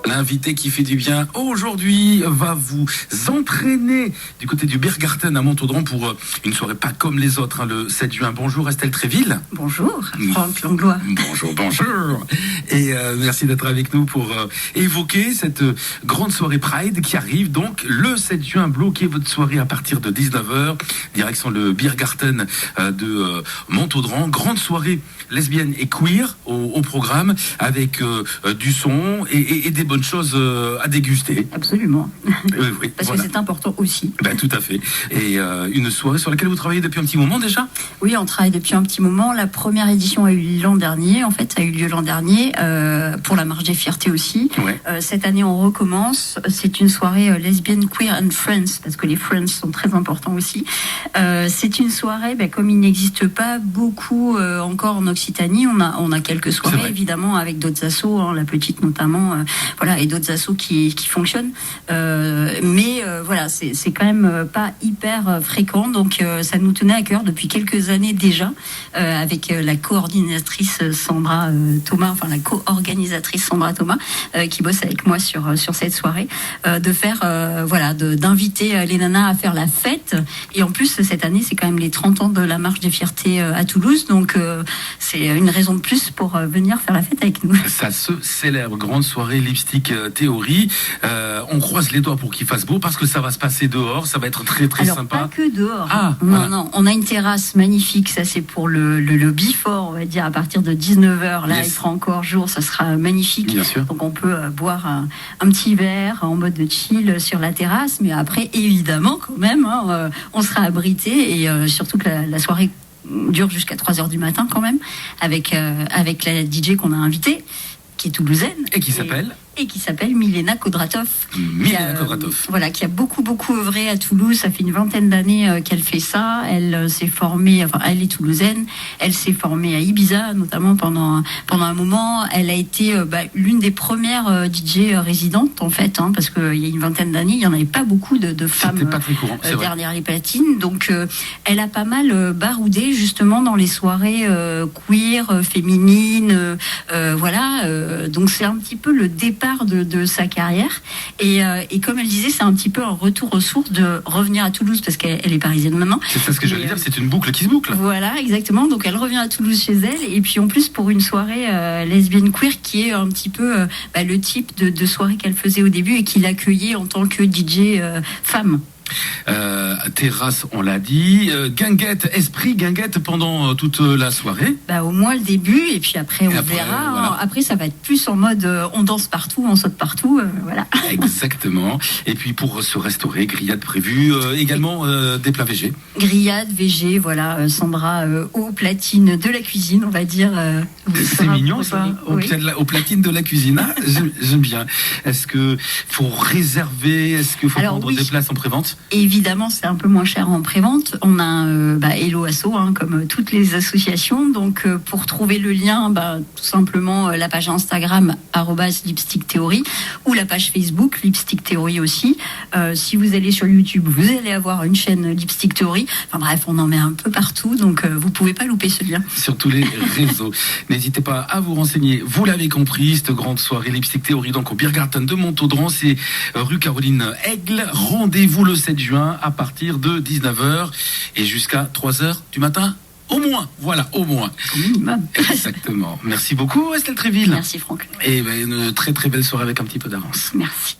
L'invité qui fait du bien aujourd'hui va vous entraîner du côté du Biergarten à Montaudran pour une soirée pas comme les autres, le 7 juin. Bonjour Estelle Tréville. Bonjour Franck Langlois. Bonjour. Et merci d'être avec nous pour évoquer cette grande soirée Pride qui arrive donc le 7 juin. Bloquez votre soirée à partir de 19h, direction le Biergarten de Montaudran. Grande soirée lesbienne et queer au programme avec du son et des bonnes choses à déguster. Absolument. Oui, parce voilà. que c'est important aussi. Tout à fait. Et une soirée sur laquelle vous travaillez depuis un petit moment déjà ? Oui, on travaille depuis un petit moment. La première édition a eu lieu l'an dernier. En fait, ça a eu lieu l'an dernier pour la Marche des Fiertés aussi. Ouais. Cette année, on recommence. C'est une soirée lesbienne, queer and friends, parce que les friends sont très importants aussi. C'est une soirée, comme il n'existe pas beaucoup encore en Occitanie. On a quelques soirées, évidemment, avec d'autres assos, la petite notamment, et d'autres assos qui fonctionnent. Mais c'est quand même pas hyper fréquent. Donc, ça nous tenait à cœur depuis quelques années déjà, avec la coordinatrice Sandra Thomas, la co-organisatrice Sandra Thomas, qui bosse avec moi sur cette soirée, de faire, d'inviter les nanas à faire la fête. Et en plus, cette année, c'est quand même les 30 ans de la Marche des Fiertés à Toulouse. Donc, c'est une raison de plus pour venir faire la fête avec nous. Ça se célèbre. Grande soirée Lipstick Théorie. On croise les doigts pour qu'il fasse beau parce que ça va se passer dehors. Ça va être très très sympa. Pas que dehors. Non. On a une terrasse magnifique. Ça, c'est pour le before, on va dire, à partir de 19h. Là, il fera encore jour. Ça sera magnifique. Bien sûr. Donc, on peut boire un petit verre en mode de chill sur la terrasse. Mais après, évidemment, quand même, on sera abrité. Et surtout que la soirée dure jusqu'à 3h du matin quand même, avec la DJ qu'on a invitée, qui est toulousaine. Et qui s'appelle Milena Kodratov. Qui a beaucoup œuvré à Toulouse. Ça fait une vingtaine d'années qu'elle fait ça. Elle s'est formée, elle est toulousaine. Elle s'est formée à Ibiza, notamment pendant un moment. Elle a été l'une des premières DJ résidentes, en fait, parce qu'il y a une vingtaine d'années, il n'y en avait pas beaucoup de femmes pas très courant, derrière les platines. Donc, elle a pas mal baroudé, justement, dans les soirées queer, féminines. Donc, c'est un petit peu le départ de sa carrière et comme elle disait, c'est un petit peu un retour aux sources de revenir à Toulouse parce qu'elle est parisienne maintenant. C'est ça ce que j'allais dire, c'est une boucle qui se boucle. Voilà, exactement. Donc elle revient à Toulouse chez elle et puis en plus pour une soirée lesbienne queer qui est un petit peu le type de soirée qu'elle faisait au début et qu'il accueillait en tant que DJ femme. Terrasse, on l'a dit. Guinguette, esprit guinguette pendant toute la soirée. Au moins le début et puis après on verra. Voilà. Après ça va être plus en mode on danse partout, on saute partout, voilà. Exactement. Et puis pour se restaurer, grillade prévue, également des plats végés. Grillade, végé, Sandra aux platines de la cuisine, on va dire. C'est mignon ça, aux platines de la cuisine. J'aime bien. Est-ce que faut réserver, est-ce qu'il faut prendre des places en prévente? Évidemment, c'est un peu moins cher en prévente. On a Hello Asso, comme toutes les associations. Donc, pour trouver le lien, tout simplement la page Instagram @lipsticktheory ou la page Facebook Lipstick Theory aussi. Si vous allez sur YouTube, vous allez avoir une chaîne Lipstick Theory. On en met un peu partout, donc vous pouvez pas louper ce lien. Sur tous les réseaux. N'hésitez pas à vous renseigner. Vous l'avez compris, cette grande soirée Lipstick Theory, donc au Biergarten de Montaudran, c'est rue Caroline Aigle. Rendez-vous le 7 juin à partir de 19h et jusqu'à 3h du matin au moins. Voilà, au moins. Au minimum. Exactement. Merci beaucoup Estelle Tréville. Merci Franck. Et une très très belle soirée avec un petit peu d'avance. Merci.